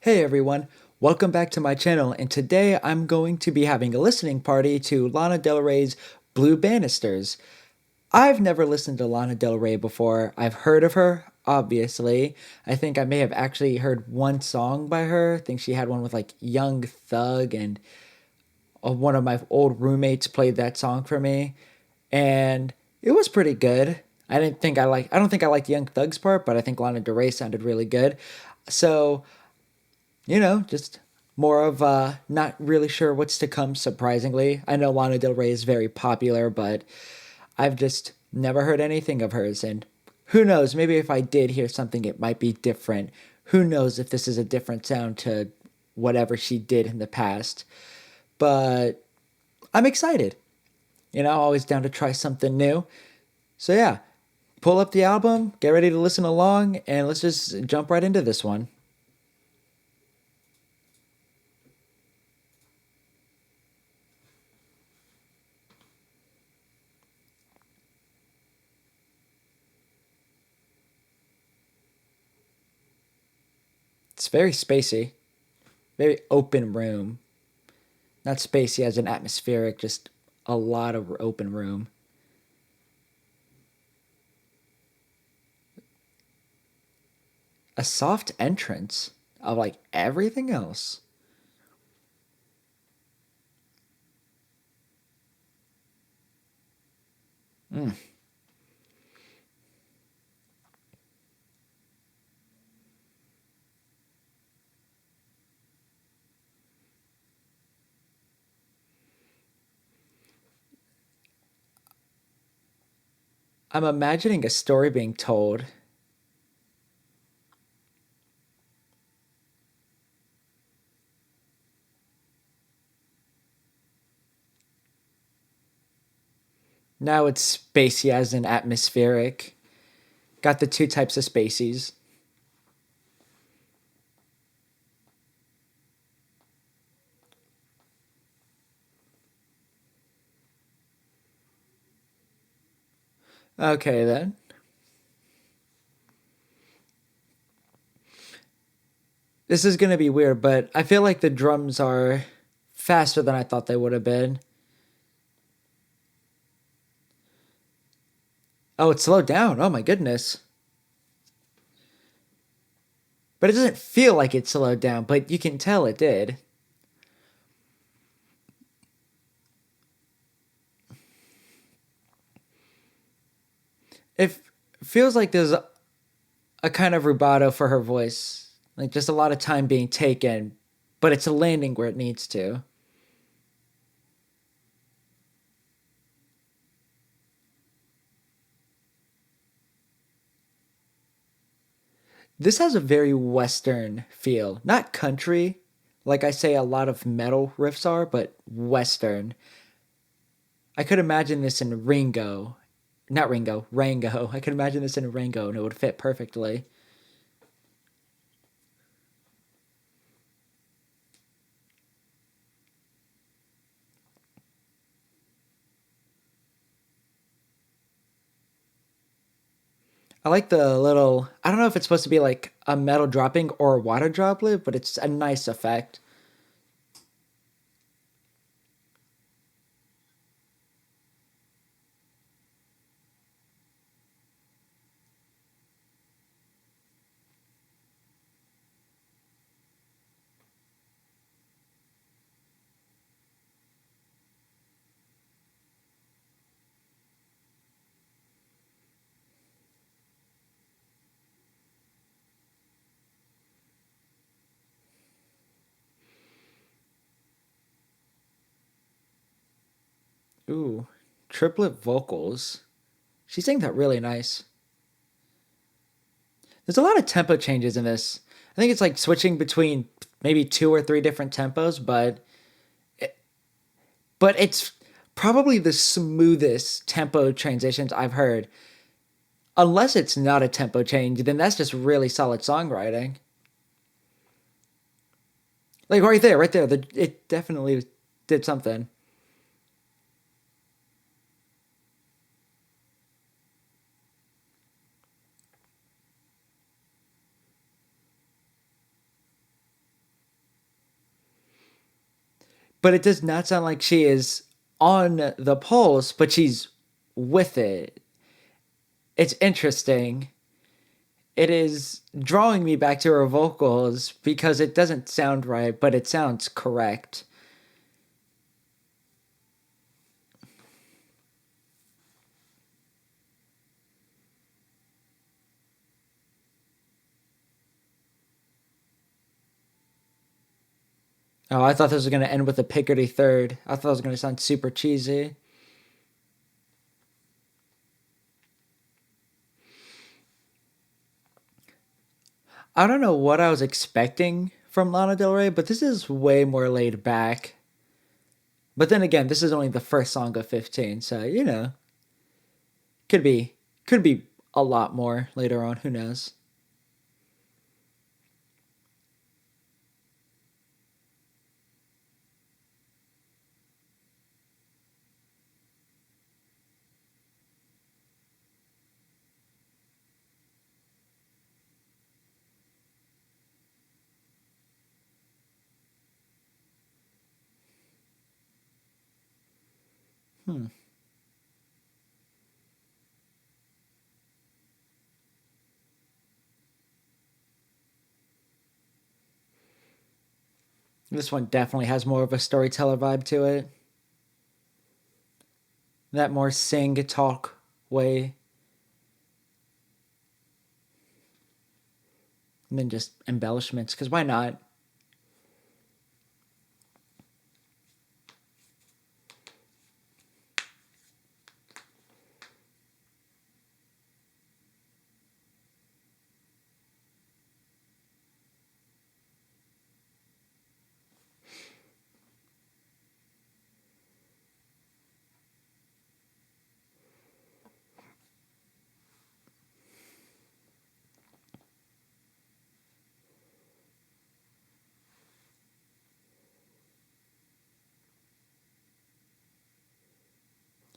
Hey everyone, welcome back to my channel, and today I'm going to be having a listening party to Lana Del Rey's Blue Banisters. I've never listened to Lana Del Rey before. I've heard of her, obviously. I think I may have actually heard one song by her. I think she had one with like Young Thug, and one of my old roommates played that song for me, and it was pretty good. I don't think I liked Young Thug's part, but I think Lana Del Rey sounded really good. So just more of not really sure what's to come, surprisingly. I know Lana Del Rey is very popular, but I've just never heard anything of hers. And who knows, maybe if I did hear something, it might be different. Who knows if this is a different sound to whatever she did in the past. But I'm excited. Always down to try something new. So, yeah, pull up the album, get ready to listen along, and let's just jump right into this one. It's very spacey, very open room. Not spacey as an atmospheric, just a lot of open room. A soft entrance of like everything else. Mm. I'm imagining a story being told. Now it's spacey as an atmospheric. Got the two types of spacies. Okay then. This is gonna be weird, but I feel like the drums are faster than I thought they would have been. Oh, it slowed down. Oh my goodness. But it doesn't feel like it slowed down, but you can tell it did. It feels like there's a kind of rubato for her voice, like just a lot of time being taken, but it's landing where it needs to. This has a very Western feel, not country, like I say a lot of metal riffs are, but Western. I could imagine this in Ringo, not Ringo, Rango. I could imagine this in Rango, and it would fit perfectly. I like the little. I don't know if it's supposed to be like a metal dropping or a water droplet, but it's a nice effect. Ooh, triplet vocals. She sang that really nice. There's a lot of tempo changes in this. I think it's like switching between maybe two or three different tempos, but it's probably the smoothest tempo transitions I've heard. Unless it's not a tempo change, then that's just really solid songwriting. Like right there, it definitely did something. but it does not sound like she is on the pulse, but she's with it. It's interesting. It is drawing me back to her vocals because it doesn't sound right, but it sounds correct. Oh, I thought this was going to end with a Picardy third. I thought it was going to sound super cheesy. I don't know what I was expecting from Lana Del Rey, but this is way more laid back. But then again, this is only the first song of 15, so could be could be a lot more later on, who knows. Hmm. This one definitely has more of a storyteller vibe to it. That more sing talk way than just embellishments, because why not?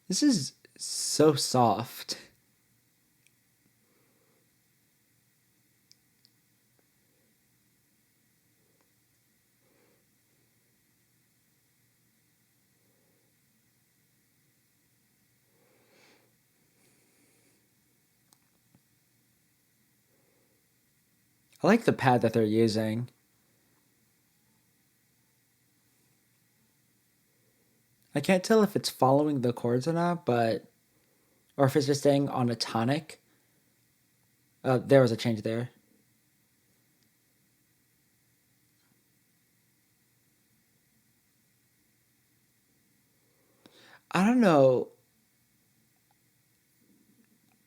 This is so soft. I like the pad that they're using. I can't tell if it's following the chords or not, but or if it's just staying on a tonic. There was a change there. I don't know.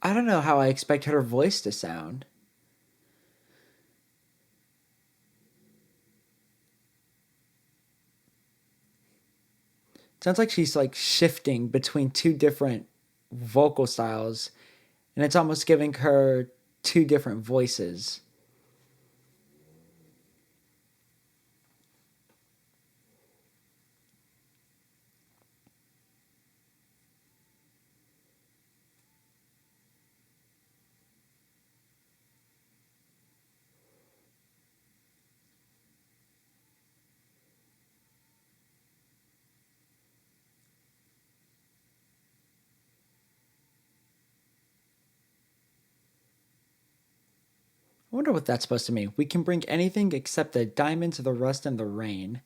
I don't know how I expected her voice to sound. It sounds like she's like shifting between two different vocal styles, and it's almost giving her two different voices. I wonder what that's supposed to mean. We can bring anything except the diamonds, the rust, and the rain.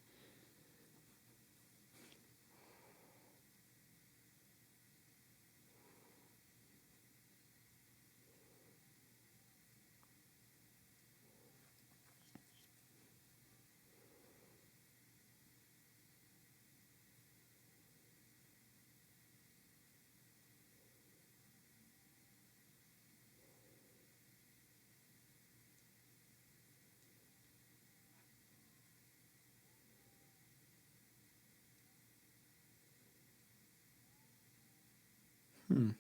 Hmm.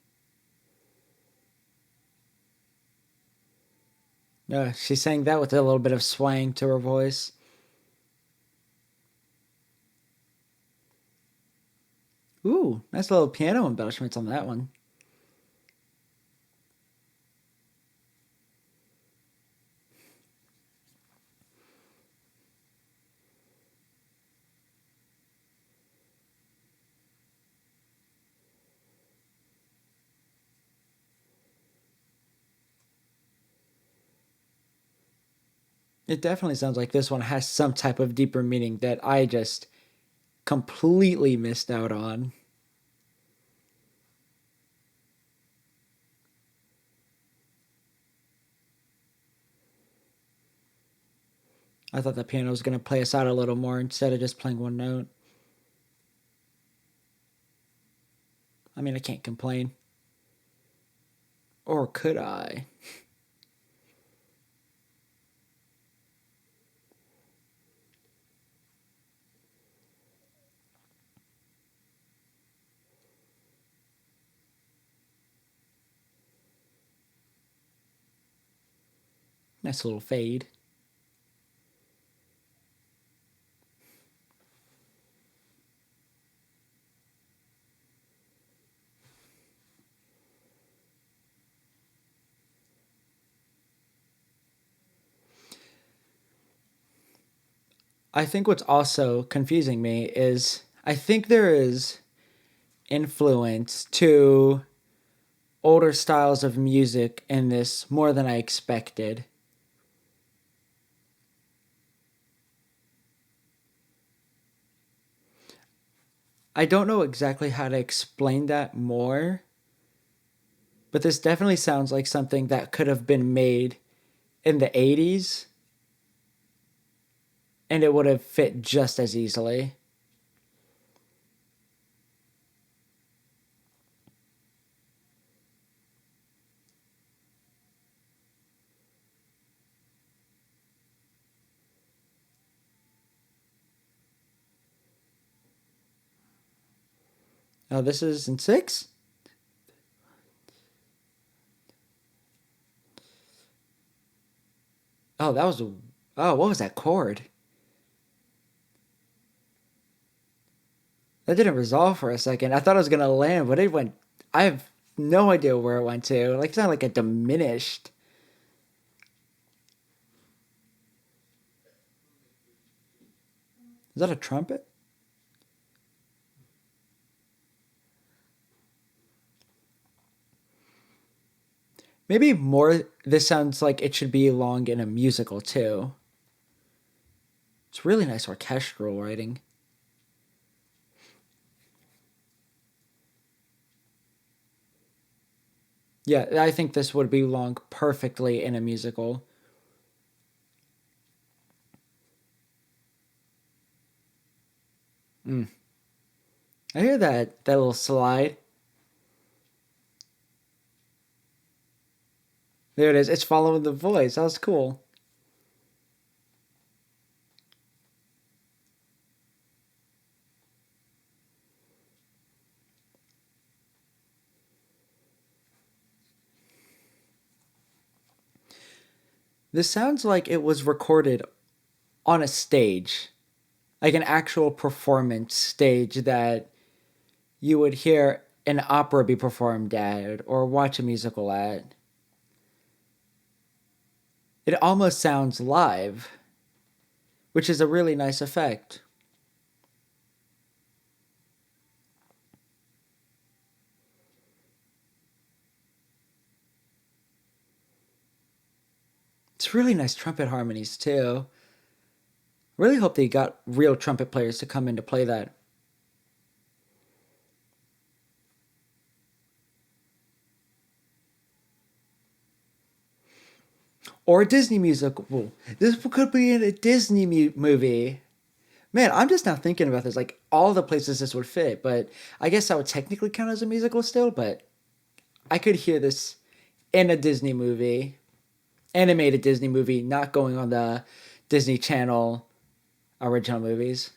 She's saying that with a little bit of swaying to her voice. Ooh, nice little piano embellishments on that one. It definitely sounds like this one has some type of deeper meaning that I just completely missed out on. I thought the piano was going to play us out a little more instead of just playing one note. I mean, I can't complain. Or could I? Nice little fade. I think what's also confusing me is I think there is influence to older styles of music in this more than I expected. I don't know exactly how to explain that more, but this definitely sounds like something that could have been made in the 80s and it would have fit just as easily. Oh, this is in 6? Oh, that was a. Oh, what was that chord? That didn't resolve for a second. I thought it was gonna land, but it went. I have no idea where it went to. Like, it's not like it diminished. Is that a trumpet? Maybe more. This sounds like it should be long in a musical too. It's really nice orchestral writing. Yeah, I think this would belong perfectly in a musical. Mm. I hear that little slide. There it is. It's following the voice. That was cool. This sounds like it was recorded on a stage, like an actual performance stage that you would hear an opera be performed at or watch a musical at. It almost sounds live, which is a really nice effect. It's really nice trumpet harmonies too. Really hope they got real trumpet players to come in to play that. Or a Disney musical. This could be in a Disney movie. Man, I'm just now thinking about this, like all the places this would fit, but I guess that would technically count as a musical still, but I could hear this in a Disney movie, animated Disney movie, not going on the Disney Channel original movies.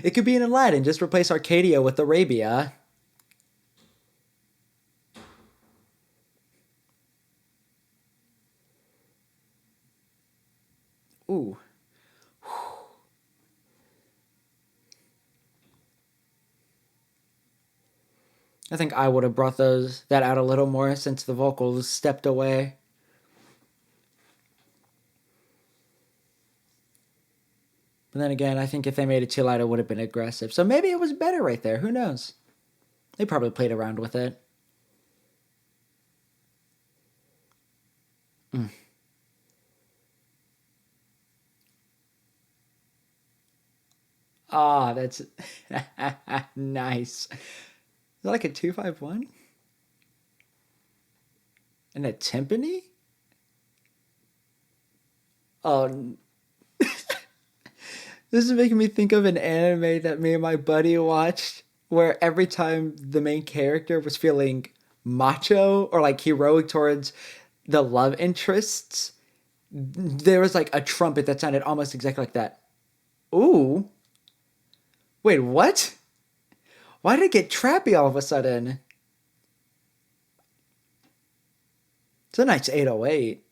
It could be in Aladdin, just replace Arcadia with Arabia. Ooh. I think I would have brought that out a little more since the vocals stepped away. But then again, I think if they made it too loud, it would have been aggressive. So maybe it was better right there. Who knows? They probably played around with it. Ah, that's nice. Is that like a 251? And a timpani? Oh, this is making me think of an anime that me and my buddy watched where every time the main character was feeling macho or like heroic towards the love interests, there was like a trumpet that sounded almost exactly like that. Ooh. Wait, what? Why did it get trappy all of a sudden? It's a nice 808.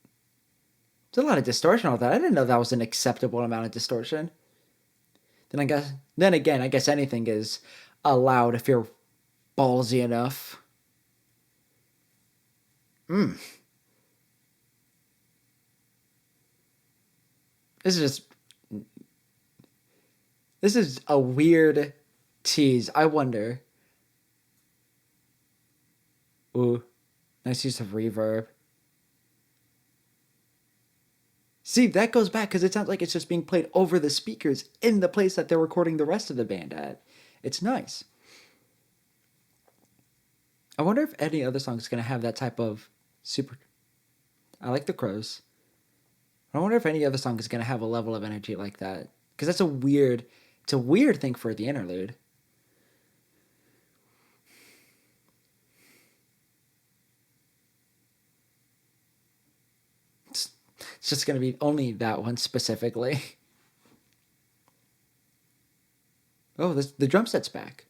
There's a lot of distortion on that. I didn't know that was an acceptable amount of distortion. Then again, I guess anything is allowed if you're ballsy enough. This is just this is a weird tease. I wonder. Ooh, nice use of reverb. See, that goes back because it sounds like it's just being played over the speakers in the place that they're recording the rest of the band at. It's nice. I wonder if any other song is going to have that type of super. I like the crows. I wonder if any other song is going to have a level of energy like that. Because that's a weird. It's a weird thing for the interlude. It's just going to be only that one specifically. Oh, the drum set's back.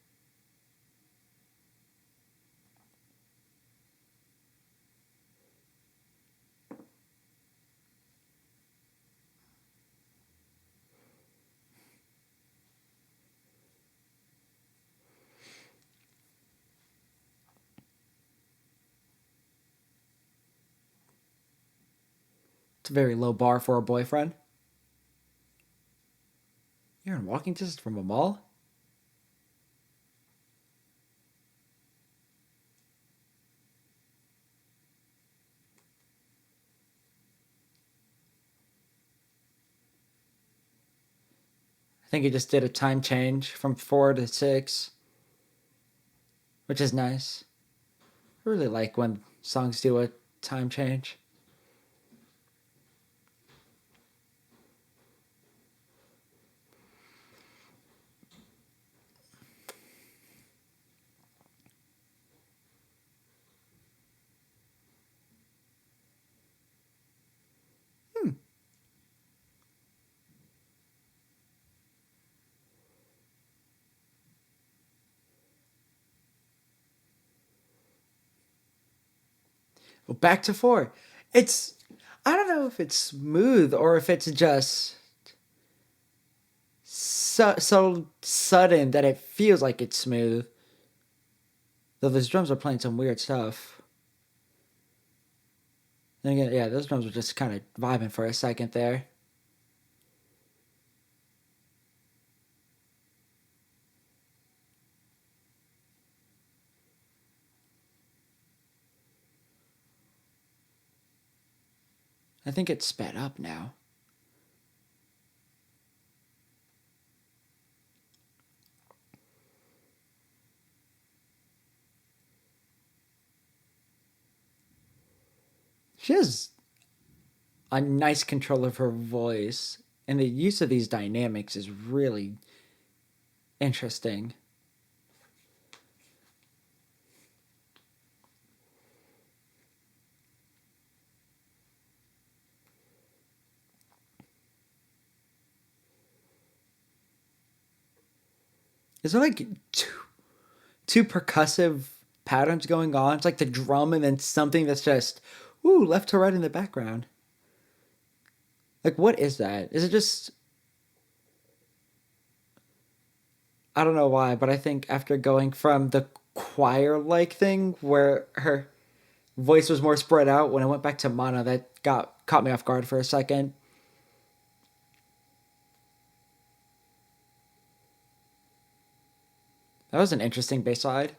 It's a very low bar for a boyfriend. You're in walking distance from a mall? I think he just did a time change from 4 to 6, which is nice. I really like when songs do a time change. Well, back to 4. It's I don't know if it's smooth or if it's just so sudden that it feels like it's smooth. Though those drums are playing some weird stuff. Then again, yeah, those drums were just kind of vibing for a second there. I think it's sped up now. She has a nice control of her voice, and the use of these dynamics is really interesting. Is there like two percussive patterns going on? It's like the drum and then something that's just left to right in the background. Like what is that? Is it just I don't know why, but I think after going from the choir like thing where her voice was more spread out when I went back to mono, that got caught me off guard for a second. That was an interesting bass side.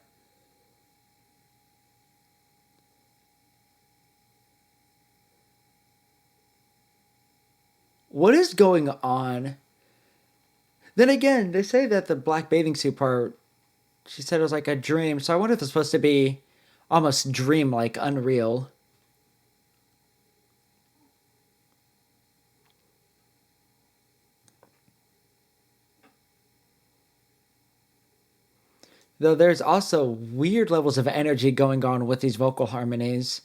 What is going on? Then again, they say that the black bathing suit part, she said it was like a dream. So I wonder if it's supposed to be almost dream-like, unreal. Though there's also weird levels of energy going on with these vocal harmonies.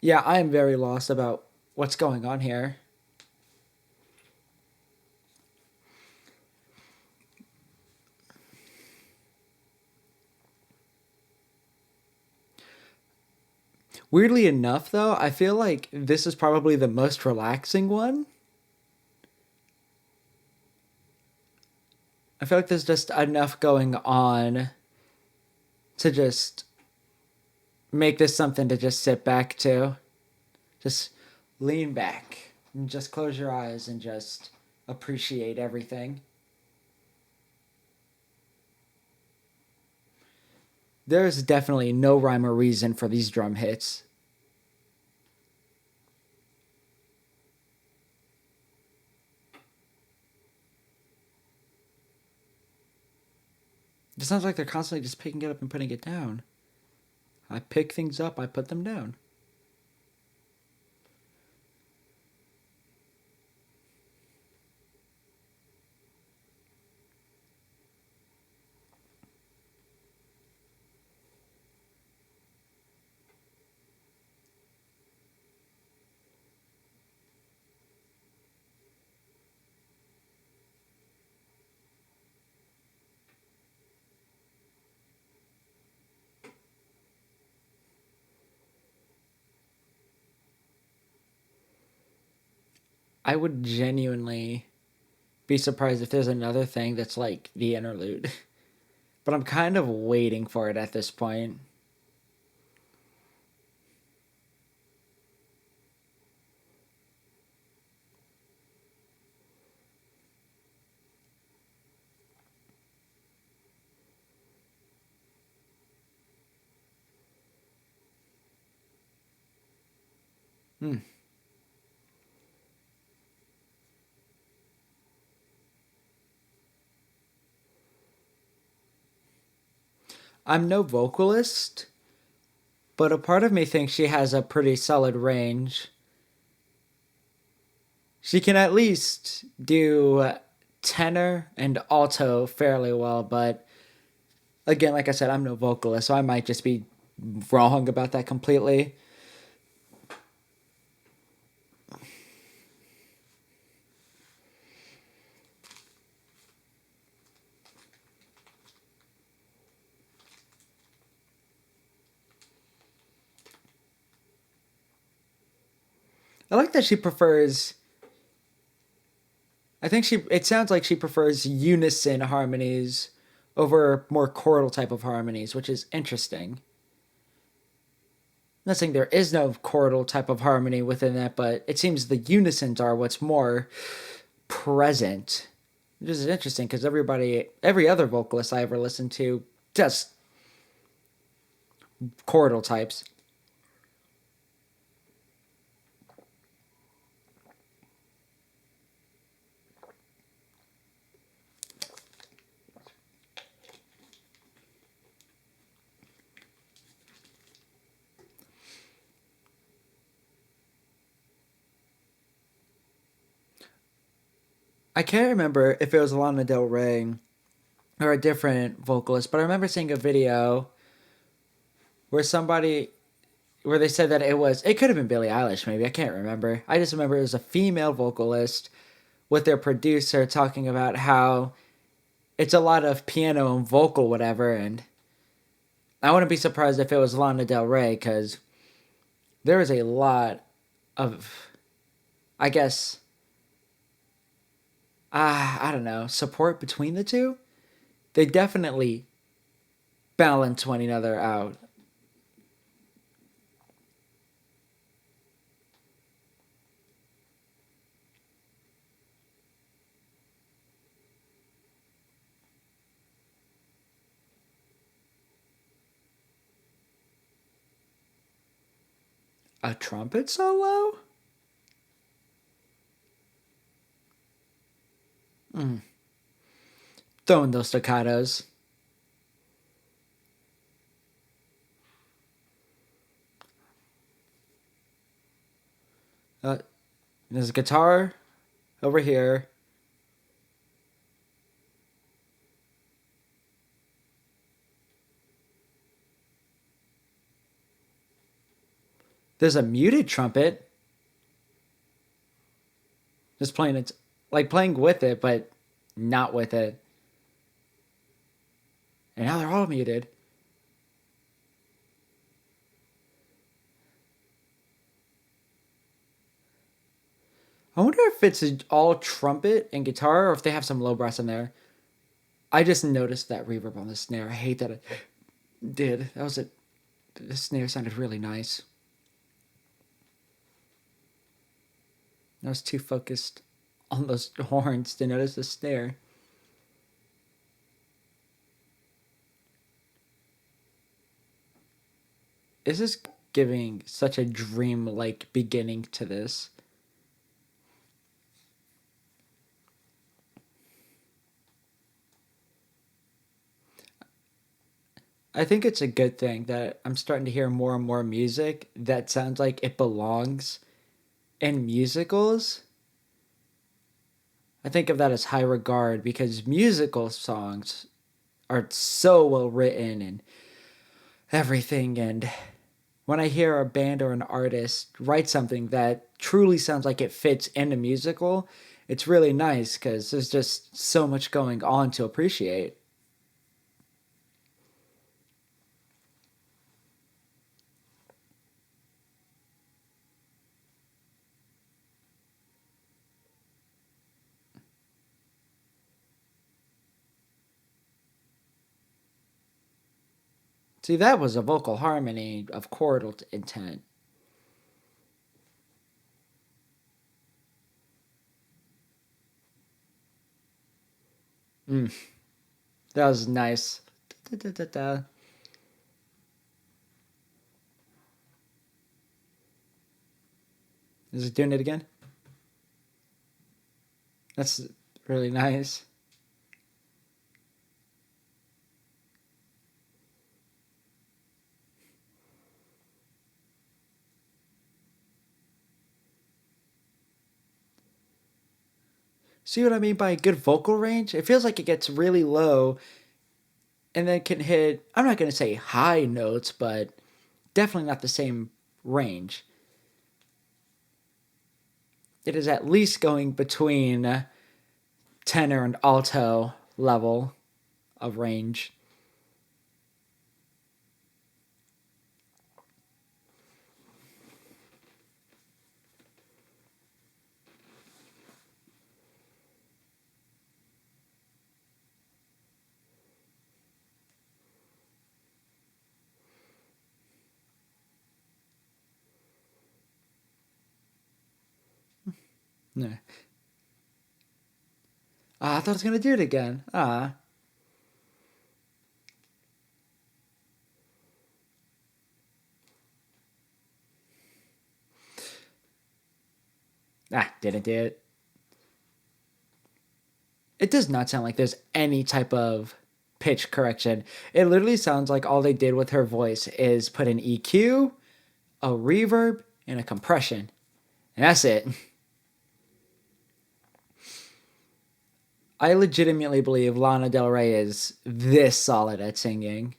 Yeah, I am very lost about what's going on here. Weirdly enough, though, I feel like this is probably the most relaxing one. I feel like there's just enough going on to just make this something to just sit back to. Just lean back and just close your eyes and just appreciate everything. There's definitely no rhyme or reason for these drum hits. It sounds like they're constantly just picking it up and putting it down. I pick things up, I put them down. I would genuinely be surprised if there's another thing that's like the interlude. But I'm kind of waiting for it at this point. Hmm. I'm no vocalist, but a part of me thinks she has a pretty solid range. She can at least do tenor and alto fairly well, but again, like I said, I'm no vocalist, so I might just be wrong about that completely. I like that she prefers. I think she. It sounds like she prefers unison harmonies over more chordal type of harmonies, which is interesting. I'm not saying there is no chordal type of harmony within that, but it seems the unisons are what's more present. Which is interesting because every other vocalist I ever listened to, just chordal types. I can't remember if it was Lana Del Rey or a different vocalist, but I remember seeing a video where they said that it could have been Billie Eilish maybe, I can't remember. I just remember it was a female vocalist with their producer talking about how it's a lot of piano and vocal whatever, and I wouldn't be surprised if it was Lana Del Rey cuz there is a lot of, I guess, I don't know, support between the two. They definitely balance one another out. A trumpet solo? Throwing those staccatos. Uh, there's a guitar over here. There's a muted trumpet. Just playing it, like playing with it, but not with it. And now they're all muted. I wonder if it's all trumpet and guitar or if they have some low brass in there. I just noticed that reverb on the snare. I hate that it did. That was it. The snare sounded really nice. I was too focused on those horns to notice the snare. This is giving such a dream-like beginning to this. I think it's a good thing that I'm starting to hear more and more music that sounds like it belongs in musicals. I think of that as high regard because musical songs are so well written and everything. And when I hear a band or an artist write something that truly sounds like it fits in a musical, it's really nice because there's just so much going on to appreciate. See, that was a vocal harmony of chordal intent. Mm, that was nice. Da-da-da-da. Is it doing it again? That's really nice. See what I mean by good vocal range? It feels like it gets really low and then can hit, I'm not going to say high notes, but definitely not the same range. It is at least going between tenor and alto level of range. Yeah. I thought I was going to do it again. Didn't do it. It does not sound like there's any type of pitch correction. It literally sounds like all they did with her voice is put an EQ, a reverb, and a compression. And that's it. I legitimately believe Lana Del Rey is this solid at singing.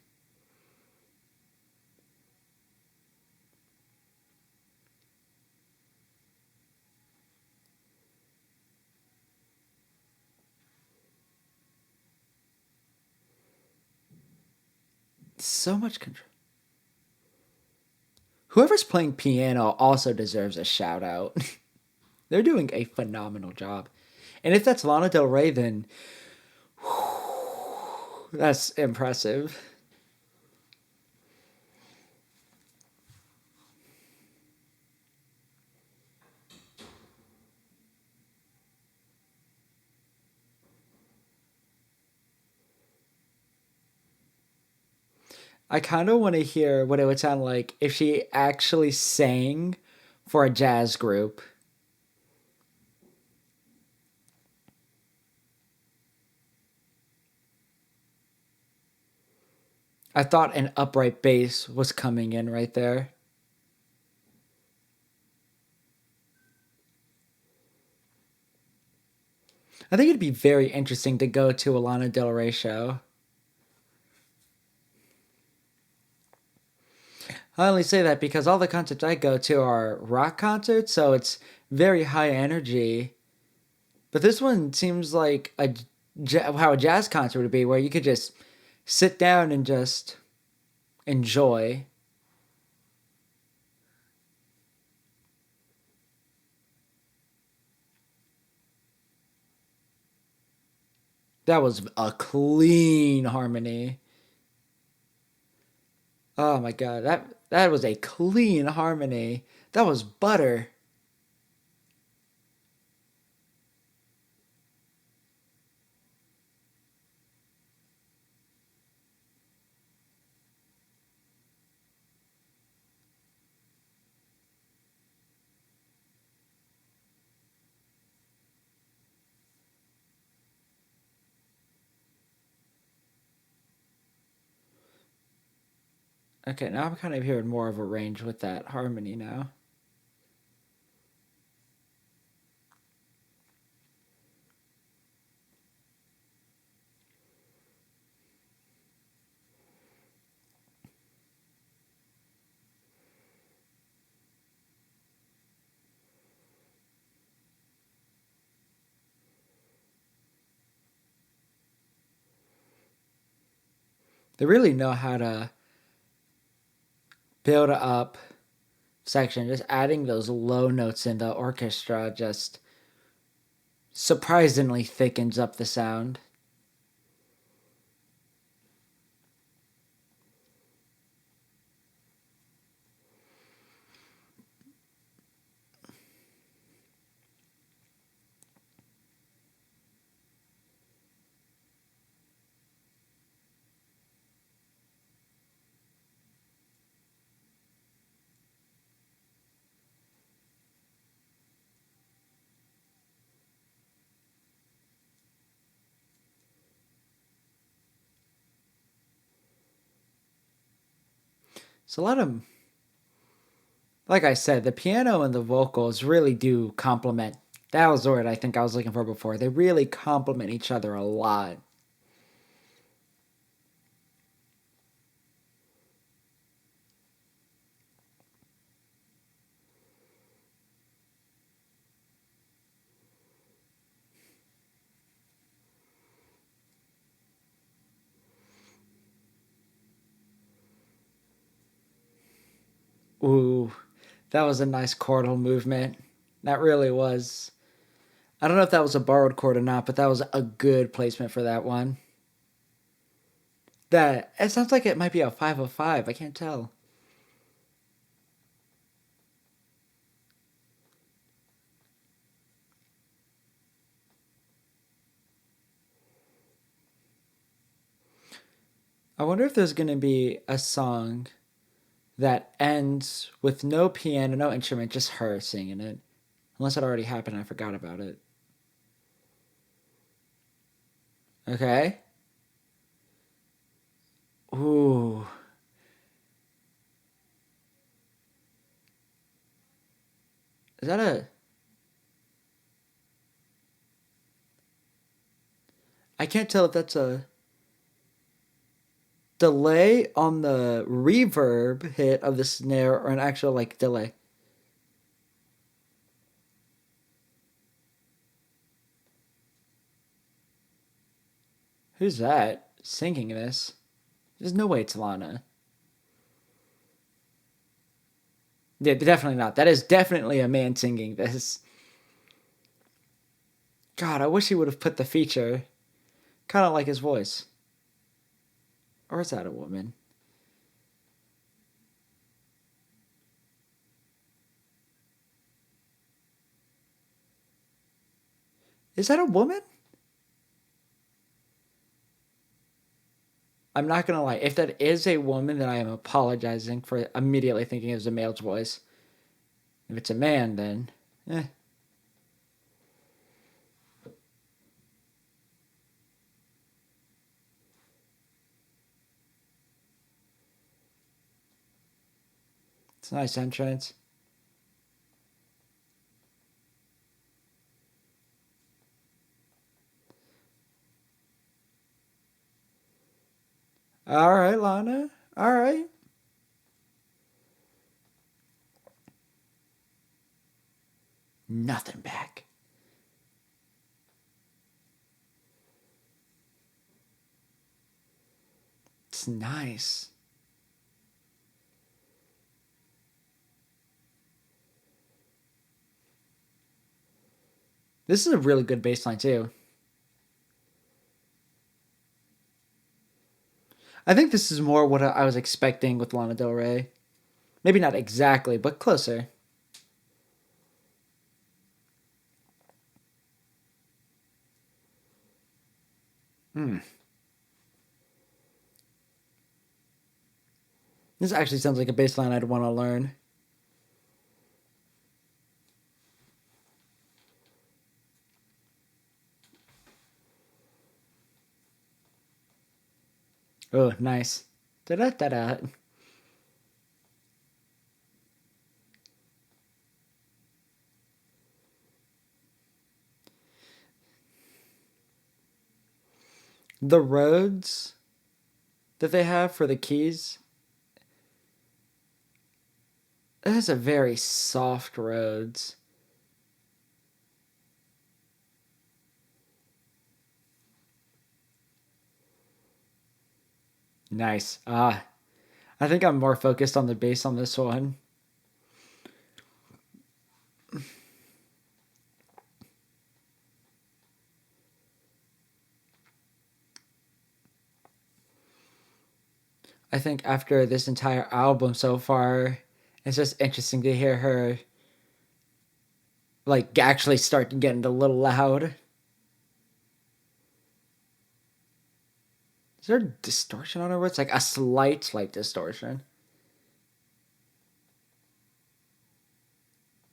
So much control. Whoever's playing piano also deserves a shout out. They're doing a phenomenal job. And if that's Lana Del Rey, then that's impressive. I kind of want to hear what it would sound like if she actually sang for a jazz group. I thought an upright bass was coming in right there. I think it'd be very interesting to go to a Lana Del Rey show. I only say that because all the concerts I go to are rock concerts, so it's very high energy. But this one seems like how a jazz concert would be, where you could just sit down and just enjoy. That was a clean harmony. Oh my god, that was a clean harmony. That was butter. Okay, now I'm kind of hearing more of a range with that harmony now. They really know how to build up section. Just adding those low notes in the orchestra just surprisingly thickens up the sound. It's a lot of, like I said, the piano and the vocals really do complement. That was the word I think I was looking for before. They really complement each other a lot. Ooh, that was a nice chordal movement. That really was. I don't know if that was a borrowed chord or not, but that was a good placement for that one. That it sounds like it might be a 505. I can't tell. I wonder if there's gonna be a song that ends with no piano, no instrument, just her singing it. Unless it already happened, I forgot about it. Okay. Ooh, is that a? I can't tell if that's a delay on the reverb hit of the snare or an actual like delay. Who's that singing this? There's no way it's Lana. Yeah, definitely not. That is definitely a man singing this. God, I wish he would have put the feature. Kind of like his voice. Or is that a woman? Is that a woman? I'm not gonna lie. If that is a woman, then I am apologizing for immediately thinking it was a male's voice. If it's a man, then eh. It's a nice entrance. All right, Lana. All right. Nothing back. It's nice. This is a really good bass line too. I think this is more what I was expecting with Lana Del Rey. Maybe not exactly, but closer. Hmm. This actually sounds like a bass line I'd want to learn. Oh, nice. Da da da da. The roads that they have for the keys, it has a very soft roads. Nice. I think I'm more focused on the bass on this one. I think after this entire album so far, it's just interesting to hear her like actually start getting a little loud. Is there distortion on her words? Like a slight distortion.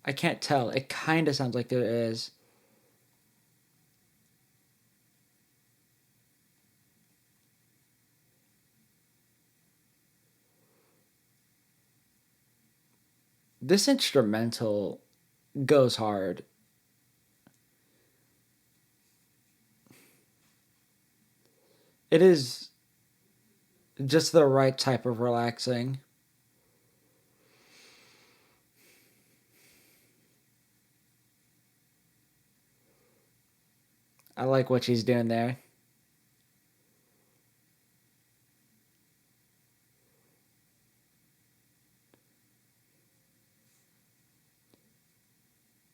I can't tell. It kind of sounds like there is. This instrumental goes hard. It is just the right type of relaxing. I like what she's doing there.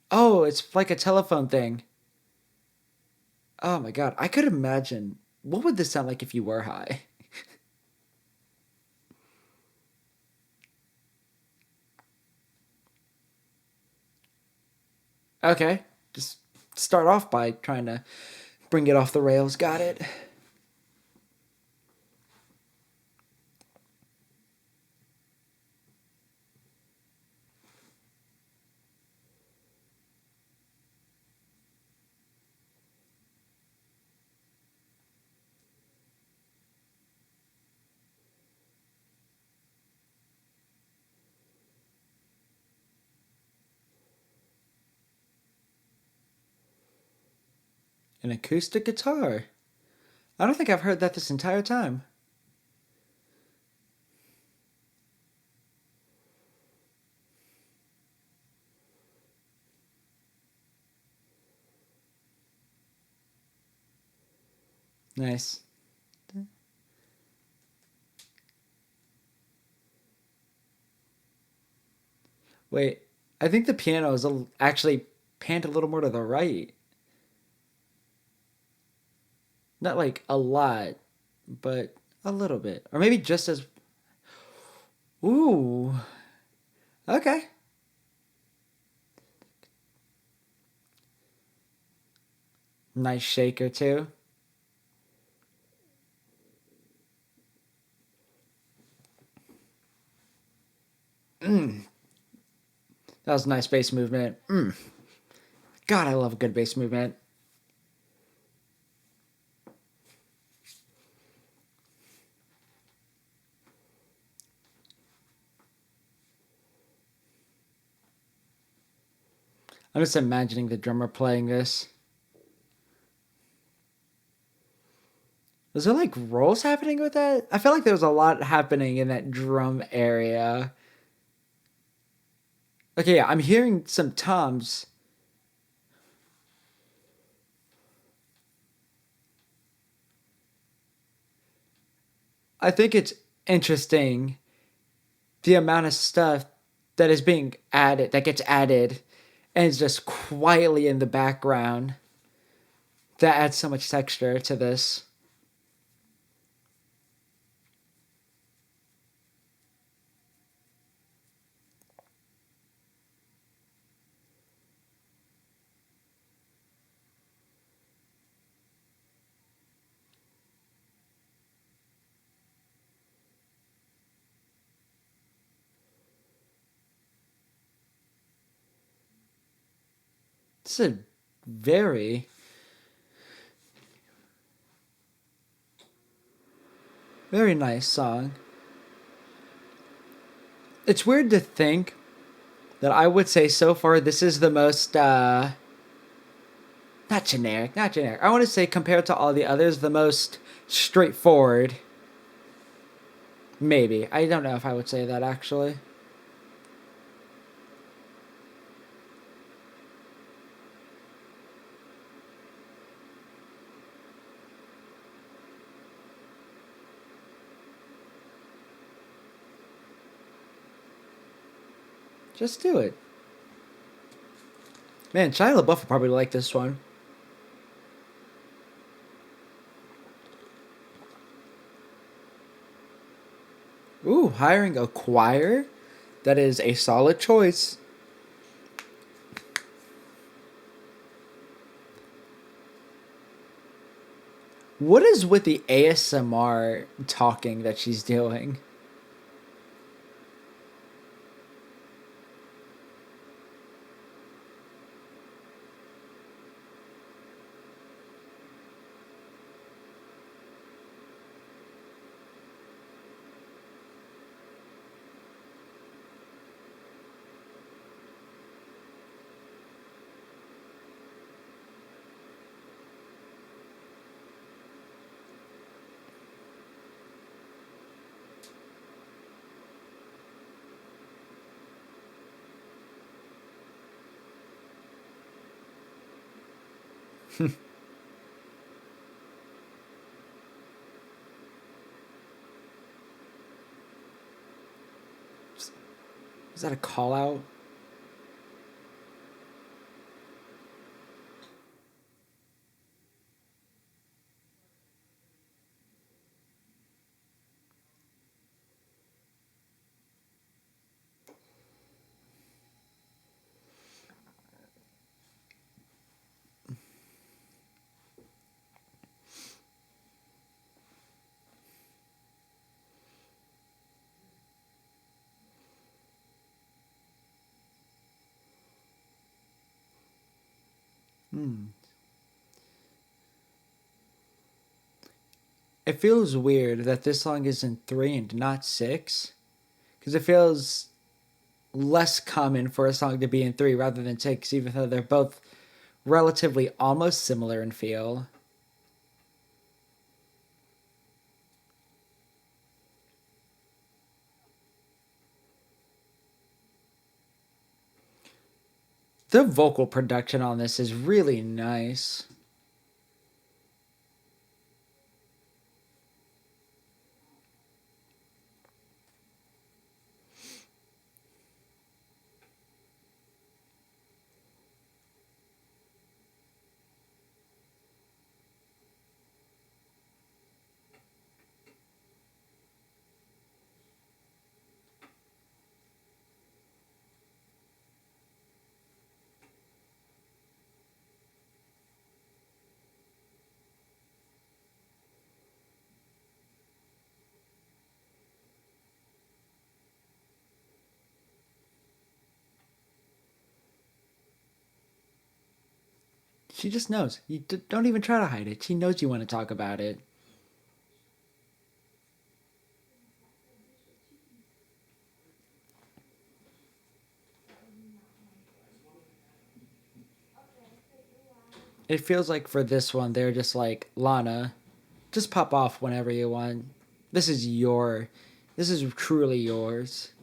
Oh, it's like a telephone thing. Oh my god, I could imagine. What would this sound like if you were high? Okay, just start off by trying to bring it off the rails. Got it. An acoustic guitar. I don't think I've heard that this entire time. Nice. Wait, I think the piano is actually panned a little more to the right. Not like a lot, but a little bit. Or maybe just as. Ooh. Okay. Nice shaker, too. That was nice bass movement. God, I love a good bass movement. I'm just imagining the drummer playing this. Was there like rolls happening with that? I felt like there was a lot happening in that drum area. Okay, yeah, I'm hearing some toms. I think it's interesting the amount of stuff that is being added, that gets added, and is just quietly in the background. That adds so much texture to this. This is a very, very nice song. It's weird to think that I would say so far this is the most, not generic. I want to say compared to all the others, the most straightforward. Maybe. I don't know if I would say that actually. Just do it. Man, Shia LaBeouf would probably like this one. Ooh, hiring a choir? That is a solid choice. What is with the ASMR talking that she's doing? Is that a call out? It feels weird that this song is in 3 and not 6. Because it feels less common for a song to be in 3 rather than 6, even though they're both relatively almost similar in feel. The vocal production on this is really nice. She just knows. You don't even try to hide it. She knows you want to talk about it. It feels like for this one, they're just like, Lana, just pop off whenever you want. This is your. This is truly yours.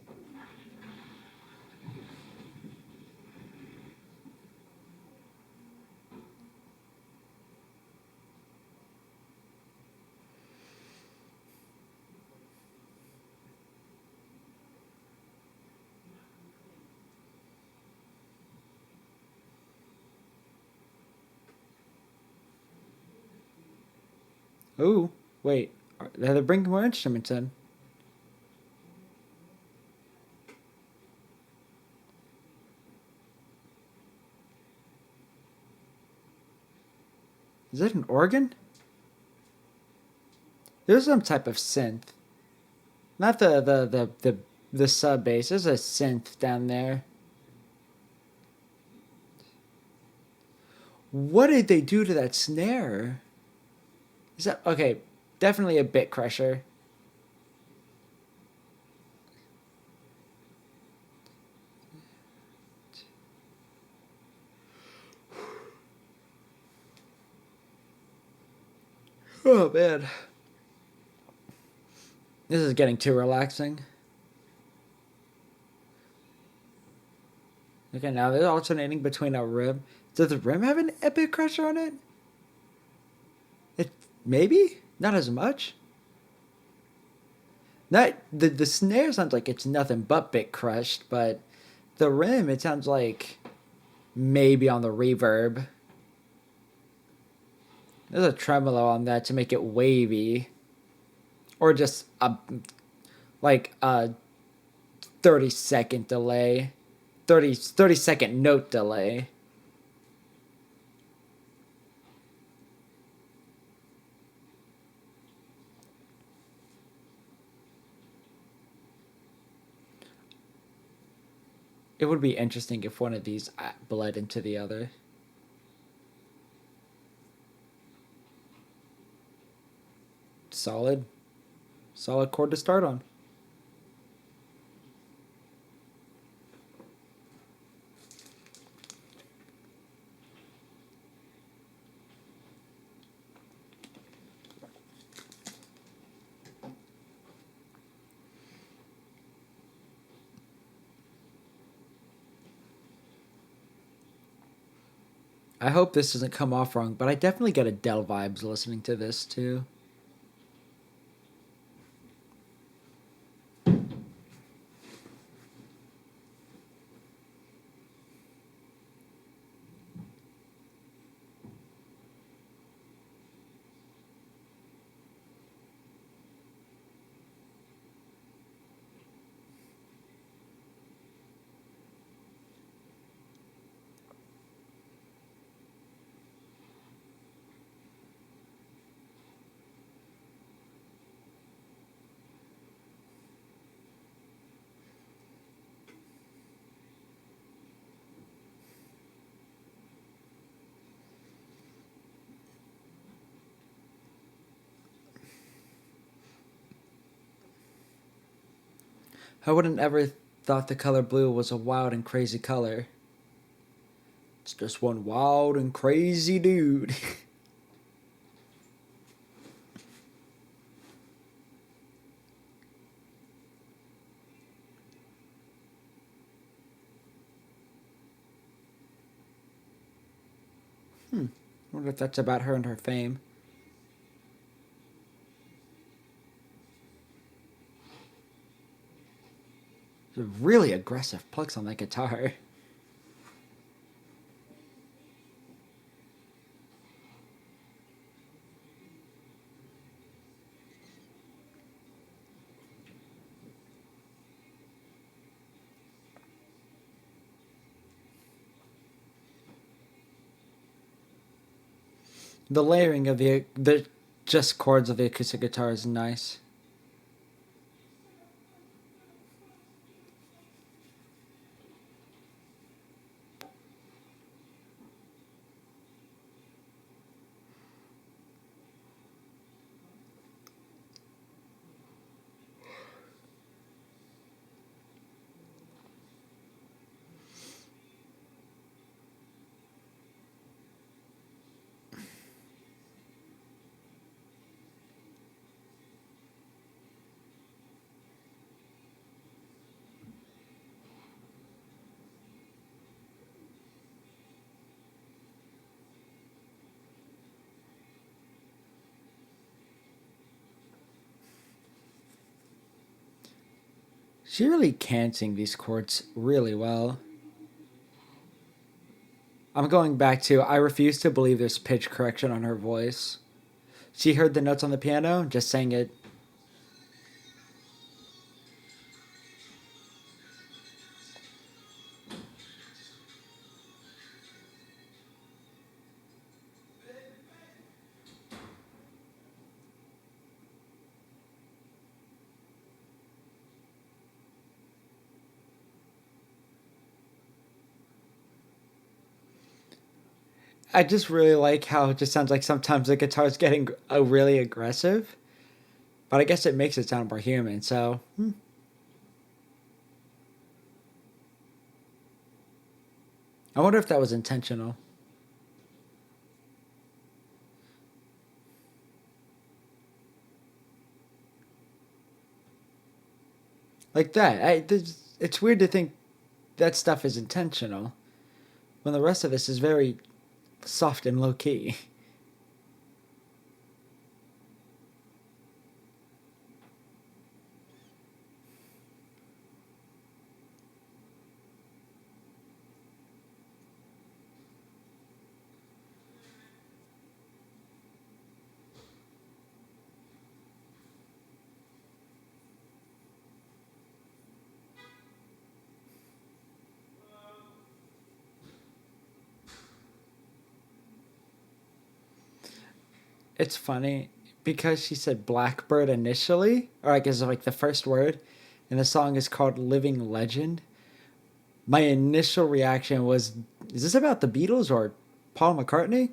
Ooh, wait. They're bringing more instruments in. Is it an organ? There's some type of synth. Not the sub bass. There's a synth down there. What did they do to that snare? Is that okay? Definitely a bit crusher. Oh man. This is getting too relaxing. Okay, now they're alternating between a rim. Does the rim have an epic crusher on it? It maybe not as much. Not the snare sounds like it's nothing but bit crushed, but the rim it sounds like maybe on the reverb. There's a tremolo on that to make it wavy, or just a like a 30-second delay, 30-second note delay. It would be interesting if one of these bled into the other. Solid. Solid chord to start on. I hope this doesn't come off wrong, but I definitely get Adele vibes listening to this too. I wouldn't ever thought the color blue was a wild and crazy color. It's just one wild and crazy dude. I wonder if that's about her and her fame. There's really aggressive plucks on that guitar. The layering of the just chords of the acoustic guitar is nice. She really can sing these chords really well. I'm going back to I refuse to believe there's pitch correction on her voice. She heard the notes on the piano, just sang it. I just really like how it just sounds like sometimes the guitar's getting really aggressive, but I guess it makes it sound more human. So I wonder if that was intentional. Like that. It's weird to think that stuff is intentional when the rest of this is very soft and low key. It's funny because she said blackbird initially, or I guess like the first word, and the song is called Living Legend. My initial reaction was, is this about the Beatles or Paul McCartney?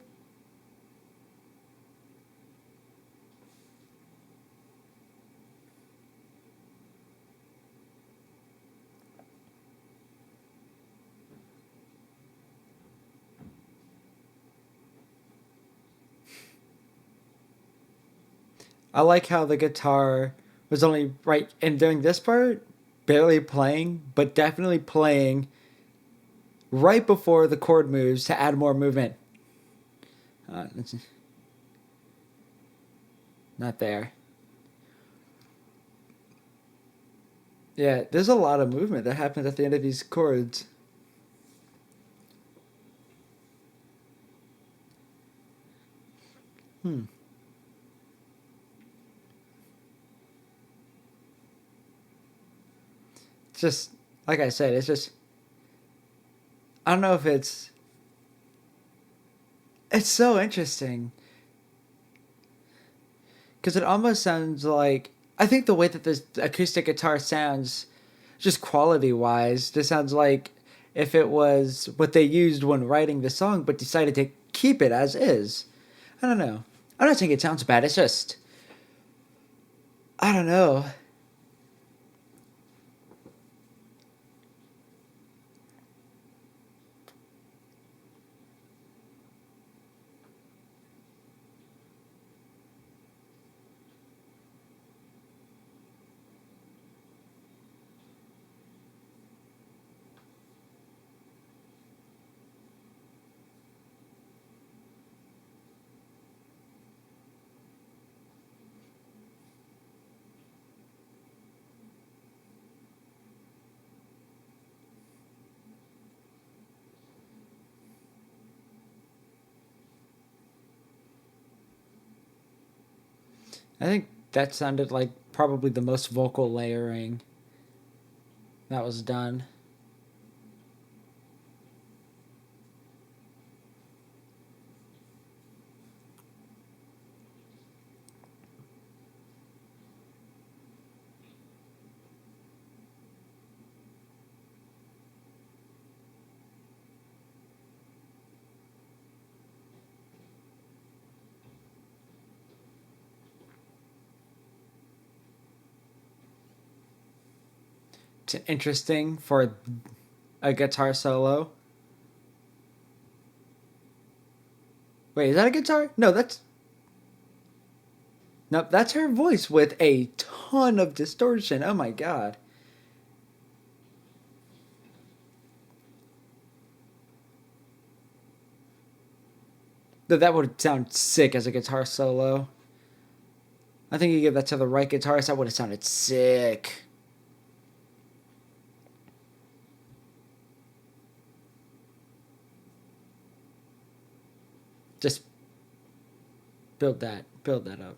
I like how the guitar was only right and during this part, barely playing, but definitely playing right before the chord moves to add more movement. It's not there. Yeah, there's a lot of movement that happens at the end of these chords. Hmm. It's just like I said. It's just I don't know if it's so interesting because it almost sounds like I think the way that this acoustic guitar sounds, just quality wise, just sounds like if it was what they used when writing the song, but decided to keep it as is. I don't know. I'm not saying it sounds bad. It's just I don't know. I think that sounded like probably the most vocal layering that was done. It's interesting for a guitar solo. Wait, is that a guitar? No, that's no, that's her voice with a ton of distortion. Oh my god. That would sound sick as a guitar solo. I think you give that to the right guitarist, that would have sounded sick. Build that up.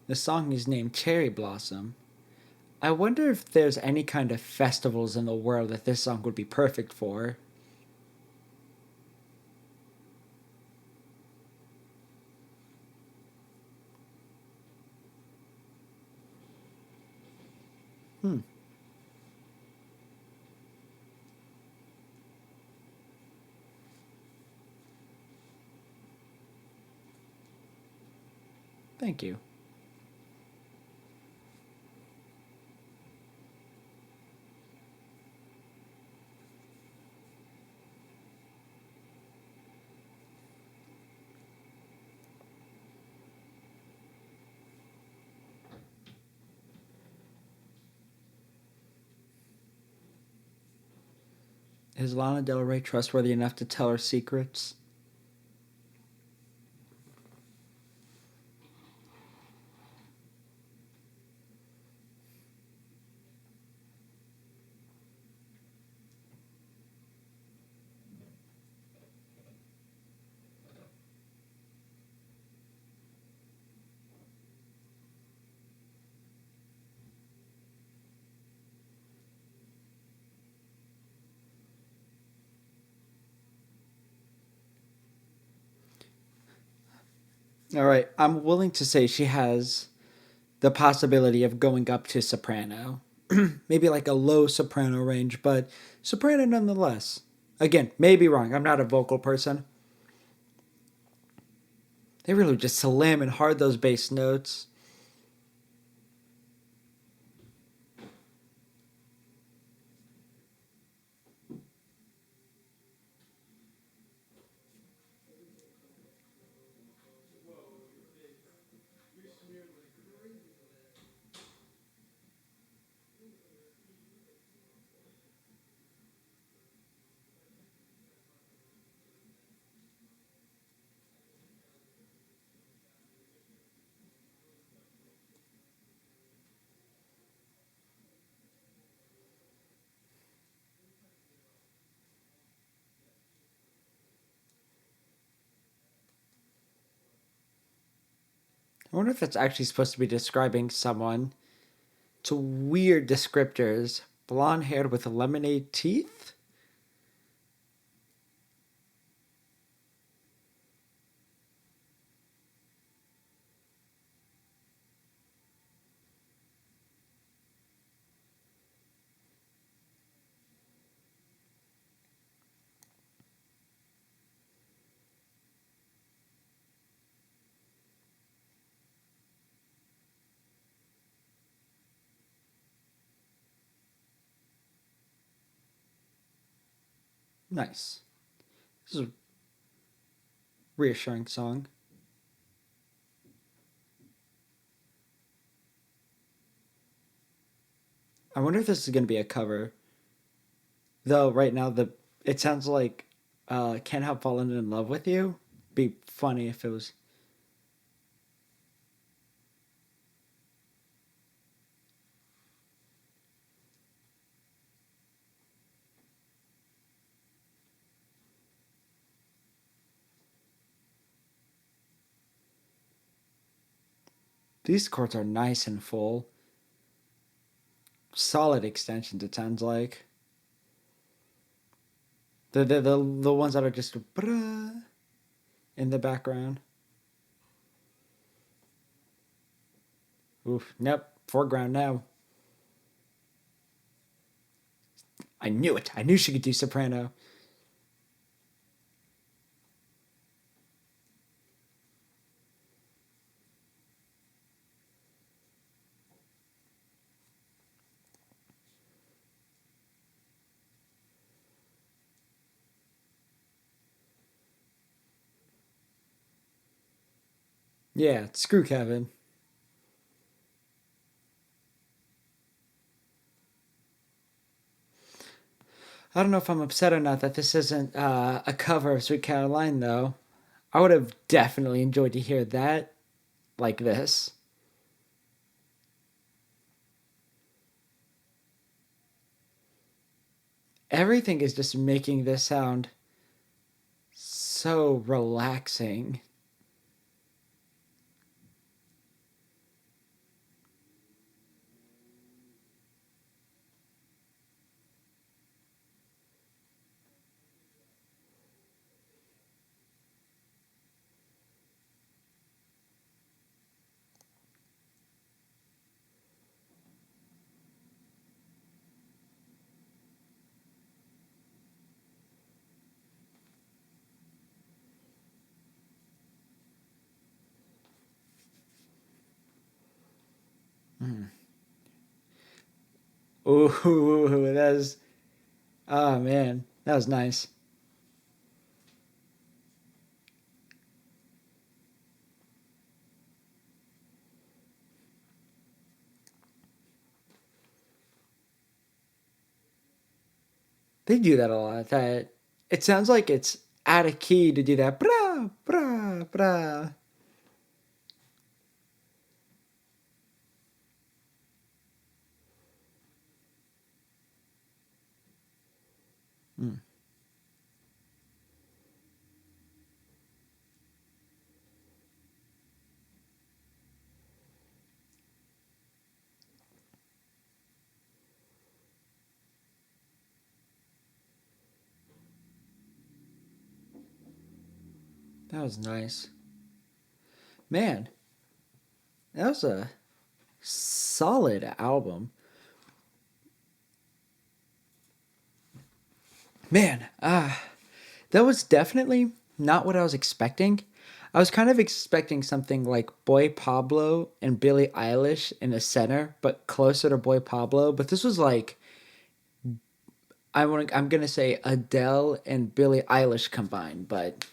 The song is named Cherry Blossom. I wonder if there's any kind of festivals in the world that this song would be perfect for. Hmm. Thank you. Is Lana Del Rey trustworthy enough to tell her secrets? All right, I'm willing to say she has the possibility of going up to soprano. Maybe like a low soprano range, but soprano nonetheless. Again, maybe wrong. I'm not a vocal person. They really just slamming hard those bass notes. I wonder if that's actually supposed to be describing someone. It's weird descriptors. Blonde haired with lemonade teeth? Nice. This is a reassuring song. I wonder if this is going to be a cover. Though right now the it sounds like Can't Help Falling in Love with You. Be funny if it was. These chords are nice and full. Solid extensions, it sounds like. The ones that are just in the background. Oof, nope, foreground now. I knew it. I knew she could do soprano. Yeah, screw Kevin. I don't know if I'm upset or not that this isn't a cover of Sweet Caroline, though. I would have definitely enjoyed to hear that like this. Everything is just making this sound so relaxing. Mm. Ooh, that was, oh man, that was nice. They do that a lot. That it sounds like it's out of key to do that. Bra, bra, bra. Mm, that was nice. Man, that was a solid album. Man, that was definitely not what I was expecting. I was kind of expecting something like Boy Pablo and Billie Eilish in the center, but closer to Boy Pablo. But this was like I'm gonna say Adele and Billie Eilish combined. But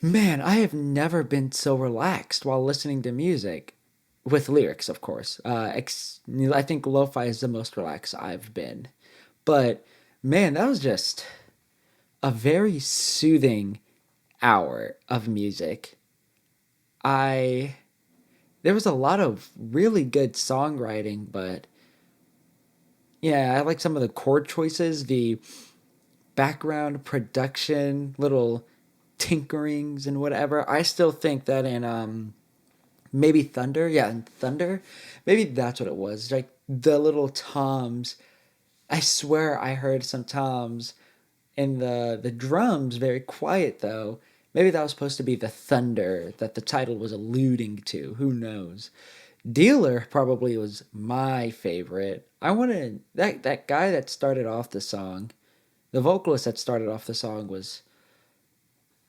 man, I have never been so relaxed while listening to music, with lyrics, of course. I think lo-fi is the most relaxed I've been. But man, that was just a very soothing hour of music. I There was a lot of really good songwriting, but yeah, I like some of the chord choices, the background production, little tinkerings and whatever. I still think that in maybe Thunder, yeah, in Thunder, maybe that's what it was. Like the little toms. I swear I heard some toms in the drums very quiet though. Maybe that was supposed to be the thunder that the title was alluding to. Who knows? Dealer probably was my favorite. I wanted that guy that started off the song. The vocalist that started off the song was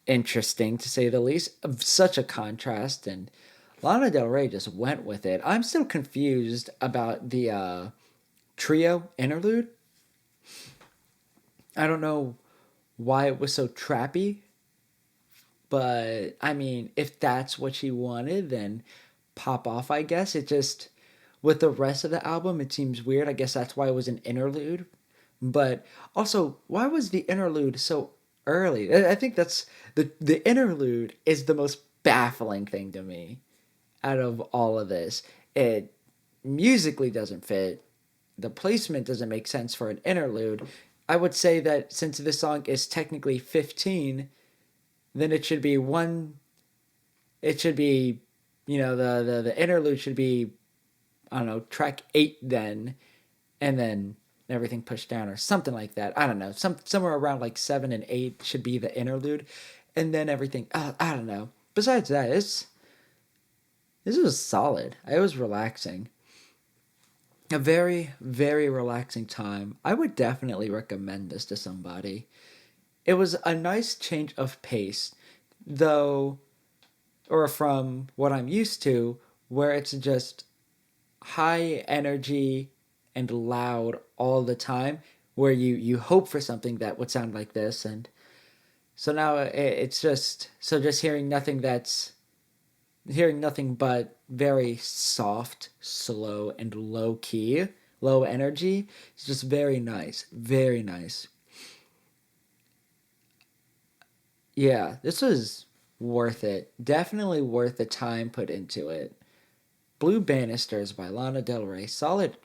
interesting to say the least. Of such a contrast, and Lana Del Rey just went with it. I'm still confused about the trio interlude. I don't know why it was so trappy, but I mean, if that's what she wanted, then pop off, I guess. It just, with the rest of the album, it seems weird. I guess that's why it was an interlude. But also, why was the interlude so early? I think that's the interlude is the most baffling thing to me out of all of this. It musically doesn't fit. The placement doesn't make sense for an interlude. I would say that since this song is technically 15, then it should be one. It should be, the interlude should be, I don't know, track 8 then, and then everything pushed down or something like that. I don't know. Somewhere around like 7 and 8 should be the interlude, and then everything. I don't know. Besides that, this was solid. It was relaxing. A very very relaxing time. I would definitely recommend this to somebody. It was a nice change of pace, though, or from what I'm used to, where it's just high energy and loud all the time, where you hope for something that would sound like this, and so now it's just hearing nothing but very soft, slow, and low key, low energy. It's just very nice, very nice. Yeah, this was worth it. Definitely worth the time put into it. Blue Banisters by Lana Del Rey. Solid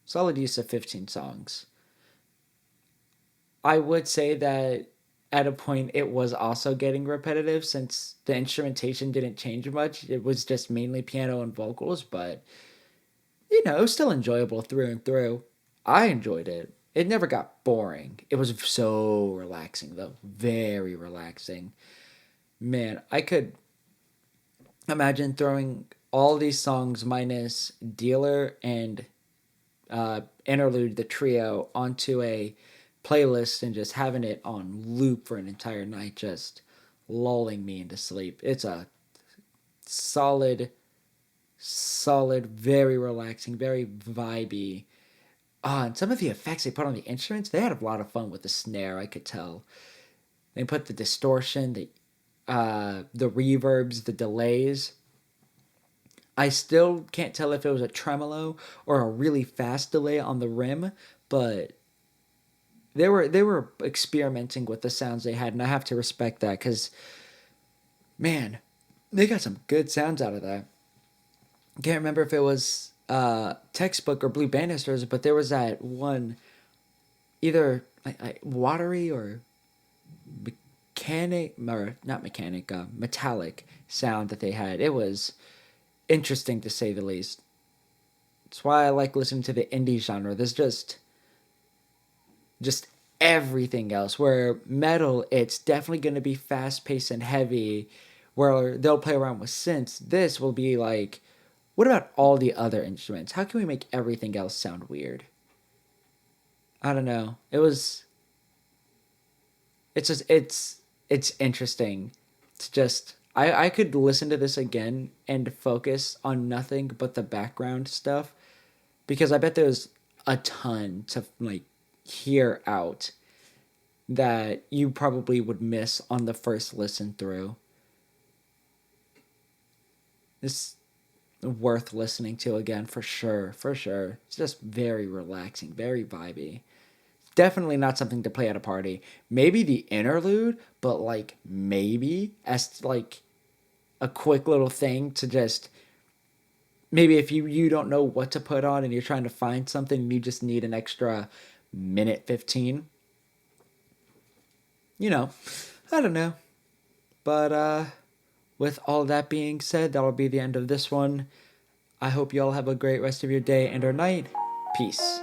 use of 15 songs. I would say that at a point it was also getting repetitive since the instrumentation didn't change much. It was just mainly piano and vocals, but it was still enjoyable through and through. I enjoyed it. It never got boring. It was so relaxing though. Very relaxing. Man, I could imagine throwing all these songs minus Dealer and Interlude, the trio, onto a playlist and just having it on loop for an entire night, just lulling me into sleep. It's a solid, solid, very relaxing, very vibey. And some of the effects they put on the instruments, they had a lot of fun with the snare, I could tell. They put the distortion, the reverbs, the delays. I still can't tell if it was a tremolo or a really fast delay on the rim, but they were experimenting with the sounds they had, and I have to respect that because, man, they got some good sounds out of that. Can't remember if it was Textbook or Blue Banisters, but there was that one, either watery or mechanic, or not mechanic, metallic sound that they had. It was interesting to say the least. That's why I like listening to the indie genre. There's just everything else. Where metal, it's definitely going to be fast paced and heavy, where they'll play around with synths. This will be like, what about all the other instruments? How can we make everything else sound weird? I don't know. It's interesting. It's just I could listen to this again and focus on nothing but the background stuff because I bet there's a ton to like hear out that you probably would miss on the first listen through. It's worth listening to again for sure, for sure. It's just very relaxing, very vibey. Definitely not something to play at a party. Maybe the interlude, but like maybe as like a quick little thing to just maybe if you don't know what to put on and you're trying to find something and you just need an extra minute 15. You know, I don't know. But with all that being said, that'll be the end of this one. I hope you all have a great rest of your day and or night. Peace.